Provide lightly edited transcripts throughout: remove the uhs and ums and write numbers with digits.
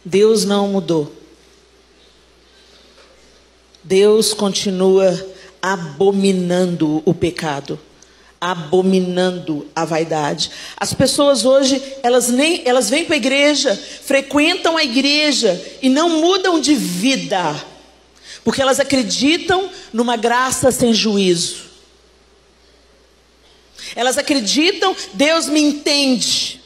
Deus não mudou. Deus continua abominando o pecado, abominando a vaidade. As pessoas hoje, elas vêm para a igreja, frequentam a igreja e não mudam de vida, porque elas acreditam numa graça sem juízo. Elas acreditam, Deus me entende,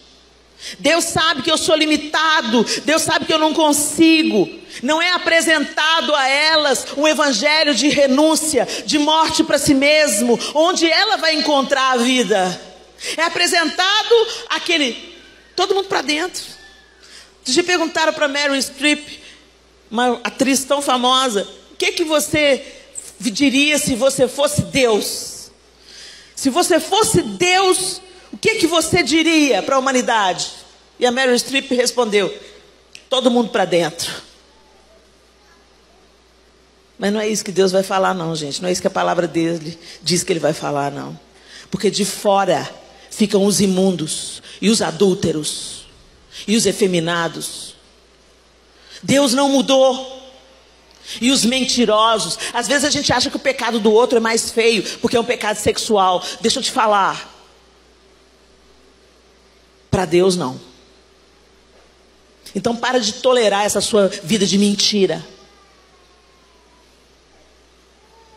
Deus sabe que eu sou limitado, Deus sabe que eu não consigo. Não é apresentado a elas um evangelho de renúncia, de morte para si mesmo, onde ela vai encontrar a vida. É apresentado todo mundo para dentro. Já perguntaram para Meryl Streep, uma atriz tão famosa, o que você diria se você fosse Deus? Se você fosse Deus, o que você diria para a humanidade? E a Meryl Streep respondeu: todo mundo para dentro. Mas não é isso que Deus vai falar não, gente. Não é isso que a palavra dele diz que ele vai falar, não. Porque de fora ficam os imundos, e os adúlteros, e os efeminados. Deus não mudou. E os mentirosos. Às vezes a gente acha que o pecado do outro é mais feio, porque é um pecado sexual. Deixa eu te falar. Para Deus não. Então para de tolerar essa sua vida de mentira.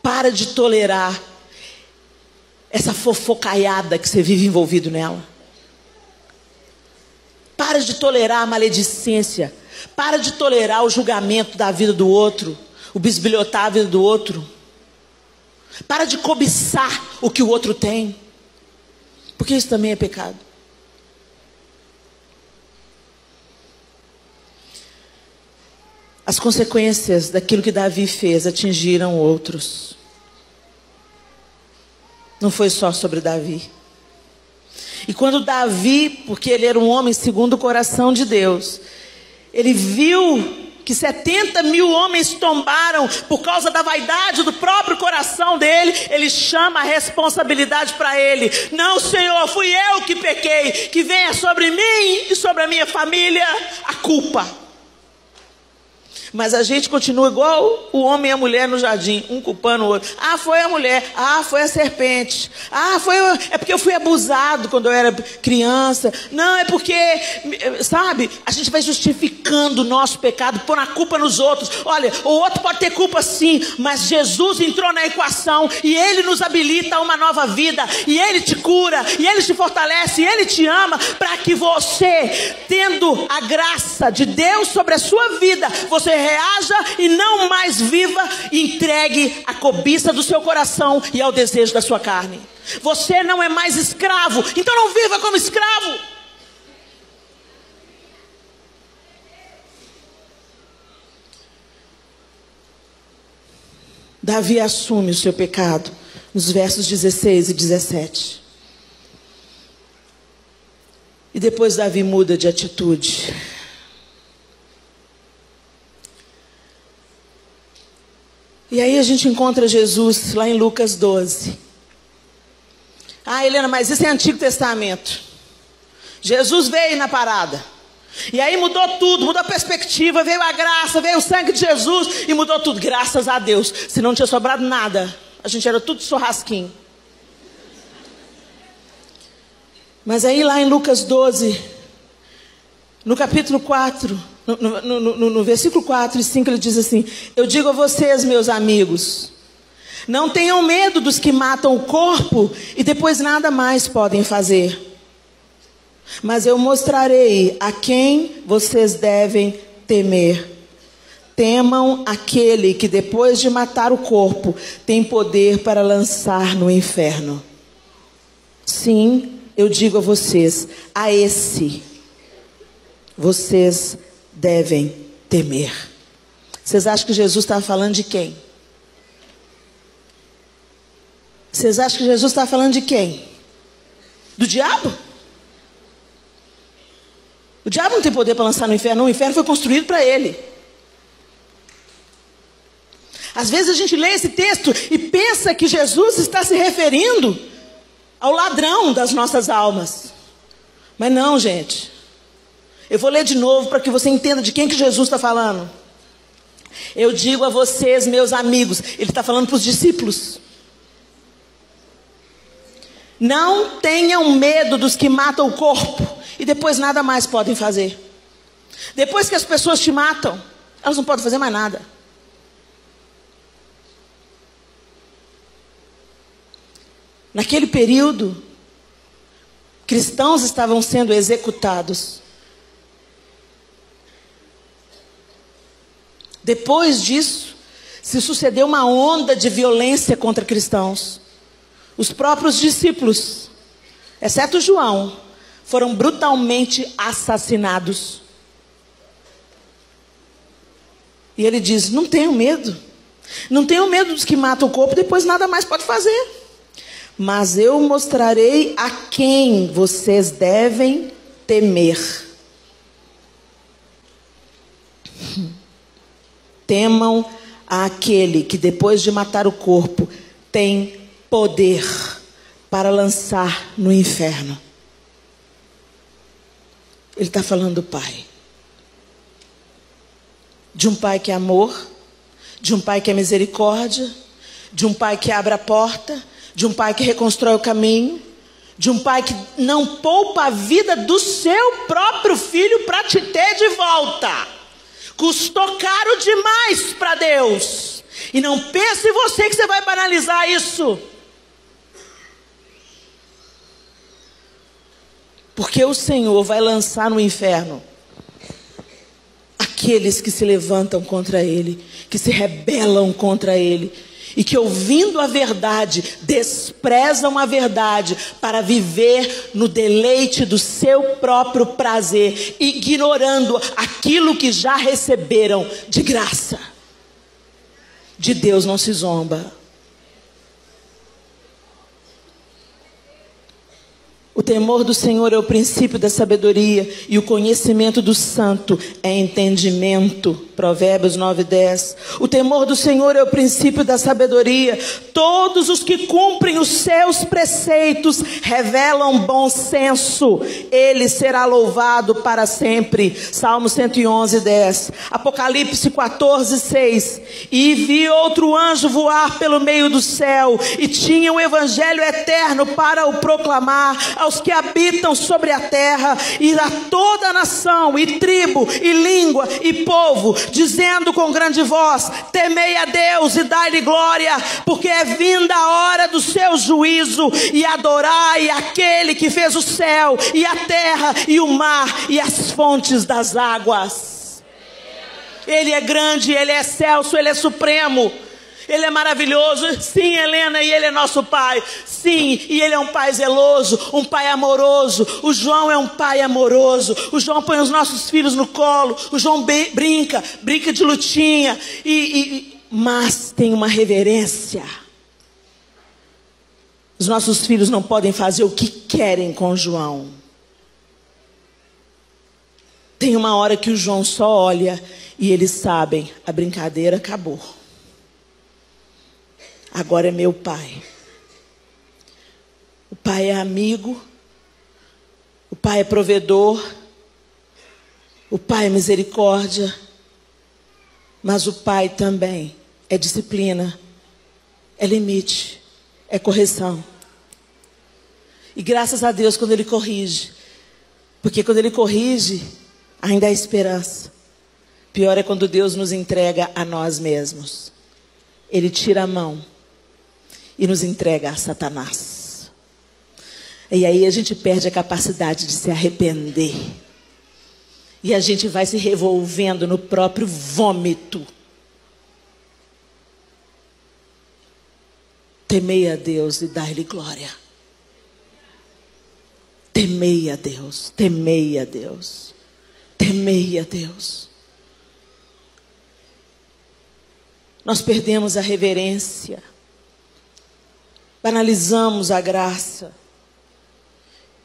Para de tolerar essa fofocaiada que você vive envolvido nela. Para de tolerar a maledicência. Para de tolerar o julgamento da vida do outro, o bisbilhotar a vida do outro. Para de cobiçar o que o outro tem, porque isso também é pecado. As consequências daquilo que Davi fez atingiram outros. Não foi só sobre Davi. E quando Davi, porque ele era um homem segundo o coração de Deus, ele viu que 70 mil homens tombaram por causa da vaidade do próprio coração dele, ele chama a responsabilidade para ele. Não, Senhor, fui eu que pequei, que venha sobre mim e sobre a minha família a culpa. Mas a gente continua igual o homem e a mulher no jardim, um culpando o outro. Ah, foi a mulher. Ah, foi a serpente. Ah, é porque eu fui abusado quando eu era criança. Não, é porque, sabe, a gente vai justificando o nosso pecado, pondo a culpa nos outros. Olha, o outro pode ter culpa sim, mas Jesus entrou na equação e Ele nos habilita a uma nova vida. E Ele te cura, e Ele te fortalece, e Ele te ama, para que você, tendo a graça de Deus sobre a sua vida, você reaja e não mais viva e entregue a cobiça do seu coração e ao desejo da sua carne. Você não é mais escravo, então não viva como escravo. Davi assume o seu pecado nos versos 16 e 17. E depois Davi muda de atitude. E aí a gente encontra Jesus lá em Lucas 12. Ah, Helena, mas isso é Antigo Testamento. Jesus veio na parada. E aí mudou tudo, mudou a perspectiva, veio a graça, veio o sangue de Jesus e mudou tudo, graças a Deus. Se não tinha sobrado nada, a gente era tudo churrasquinho. Mas aí lá em Lucas 12, no capítulo 4... No versículo 4 e 5 ele diz assim: eu digo a vocês, meus amigos, não tenham medo dos que matam o corpo e depois nada mais podem fazer. Mas eu mostrarei a quem vocês devem temer. Temam aquele que depois de matar o corpo tem poder para lançar no inferno. Sim, eu digo a vocês, a esse vocês devem temer. Vocês acham que Jesus estava falando de quem? Vocês acham que Jesus estava falando de quem? Do diabo? O diabo não tem poder para lançar no inferno. O inferno foi construído para ele. Às vezes a gente lê esse texto e pensa que Jesus está se referindo ao ladrão das nossas almas. Mas não, gente. Eu vou ler de novo para que você entenda de quem que Jesus está falando. Eu digo a vocês, meus amigos, ele está falando para os discípulos. Não tenham medo dos que matam o corpo e depois nada mais podem fazer. Depois que as pessoas te matam, elas não podem fazer mais nada. Naquele período, cristãos estavam sendo executados. Depois disso, se sucedeu uma onda de violência contra cristãos. Os próprios discípulos, exceto João, foram brutalmente assassinados. E ele diz: não tenham medo. Não tenham medo dos que matam o corpo, depois nada mais pode fazer. Mas eu mostrarei a quem vocês devem temer. Temam àquele que depois de matar o corpo tem poder para lançar no inferno. Ele está falando do Pai. De um Pai que é amor, de um Pai que é misericórdia, de um Pai que abre a porta, de um Pai que reconstrói o caminho, de um Pai que não poupa a vida do seu próprio filho para te ter de volta. Custou caro demais para Deus. E não pense você que você vai banalizar isso. Porque o Senhor vai lançar no inferno aqueles que se levantam contra Ele, que se rebelam contra Ele, e que ouvindo a verdade, desprezam a verdade para viver no deleite do seu próprio prazer, ignorando aquilo que já receberam de graça. De Deus não se zomba. O temor do Senhor é o princípio da sabedoria, e o conhecimento do santo é entendimento. Provérbios 9:10. O temor do Senhor é o princípio da sabedoria. Todos os que cumprem os seus preceitos revelam bom senso. Ele será louvado para sempre. Salmo 111:10. Apocalipse 14:6. E vi outro anjo voar pelo meio do céu, e tinha o evangelho eterno para o proclamar aos que habitam sobre a terra, e a toda nação, e tribo, e língua, e povo, dizendo com grande voz: temei a Deus e dai-lhe glória, porque é vinda a hora do seu juízo, e adorai aquele que fez o céu, e a terra, e o mar, e as fontes das águas. Ele é grande, Ele é excelso, Ele é supremo, Ele é maravilhoso. Sim, Helena, e Ele é nosso Pai. Sim, e Ele é um Pai zeloso, um Pai amoroso. O João é um Pai amoroso. O João põe os nossos filhos no colo. O João brinca de lutinha. Mas tem uma reverência. Os nossos filhos não podem fazer o que querem com o João. Tem uma hora que o João só olha e eles sabem: a brincadeira acabou. Agora é meu pai. O pai é amigo. O pai é provedor. O pai é misericórdia. Mas o pai também é disciplina. É limite. É correção. E graças a Deus quando Ele corrige. Porque quando Ele corrige, ainda há esperança. Pior é quando Deus nos entrega a nós mesmos. Ele tira a mão e nos entrega a Satanás. E aí a gente perde a capacidade de se arrepender. E a gente vai se revolvendo no próprio vômito. Temei a Deus e dai-lhe glória. Temei a Deus, temei a Deus, temei a Deus. Nós perdemos a reverência. Banalizamos a graça.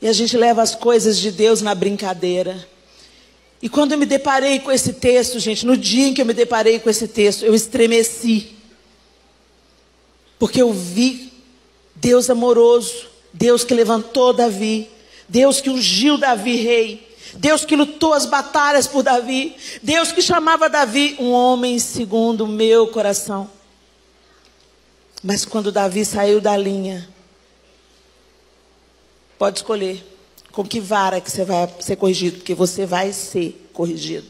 E a gente leva as coisas de Deus na brincadeira. E quando eu me deparei com esse texto, gente, no dia em que eu me deparei com esse texto, eu estremeci. Porque eu vi Deus amoroso, Deus que levantou Davi, Deus que ungiu Davi rei, Deus que lutou as batalhas por Davi. Deus que chamava Davi um homem segundo o meu coração. Mas quando Davi saiu da linha, pode escolher com que vara que você vai ser corrigido, porque você vai ser corrigido.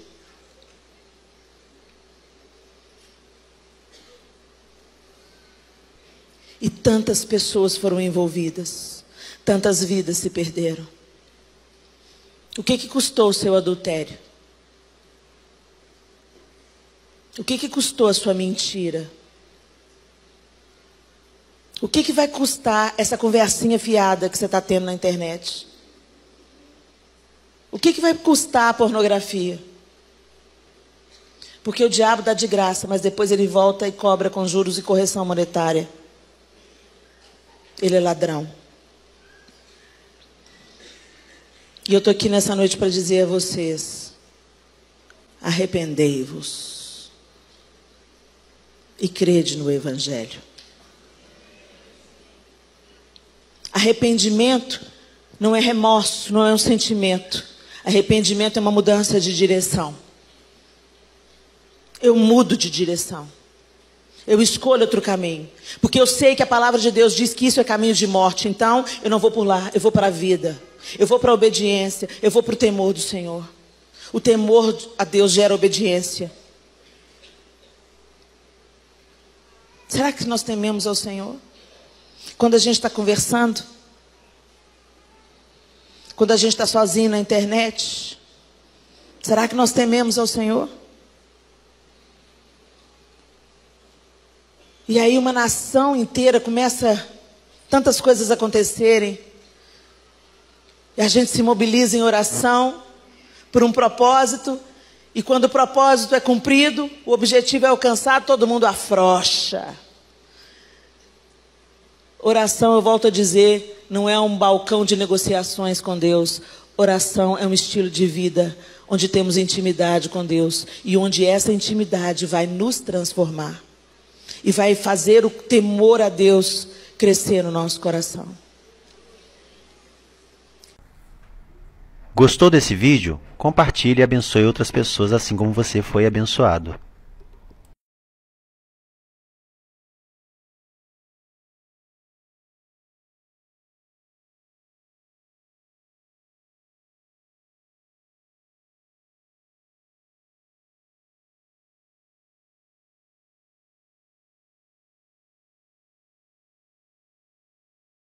E tantas pessoas foram envolvidas, tantas vidas se perderam. O que custou o seu adultério? O que custou a sua mentira? O que vai custar essa conversinha fiada que você está tendo na internet? O que vai custar a pornografia? Porque o diabo dá de graça, mas depois ele volta e cobra com juros e correção monetária. Ele é ladrão. E eu estou aqui nessa noite para dizer a vocês: arrependei-vos e crede no Evangelho. Arrependimento não é remorso, não é um sentimento. Arrependimento é uma mudança de direção. Eu mudo de direção. Eu escolho outro caminho. Porque eu sei que a palavra de Deus diz que isso é caminho de morte. Então, eu não vou por lá, eu vou para a vida. Eu vou para a obediência, eu vou para o temor do Senhor. O temor a Deus gera obediência. Será que nós tememos ao Senhor? Quando a gente está conversando? Quando a gente está sozinho na internet? Será que nós tememos ao Senhor? E aí uma nação inteira começa tantas coisas acontecerem. E a gente se mobiliza em oração por um propósito. E quando o propósito é cumprido, o objetivo é alcançado, todo mundo afrouxa. Oração, eu volto a dizer, não é um balcão de negociações com Deus. Oração é um estilo de vida onde temos intimidade com Deus. E onde essa intimidade vai nos transformar. E vai fazer o temor a Deus crescer no nosso coração. Gostou desse vídeo? Compartilhe e abençoe outras pessoas assim como você foi abençoado.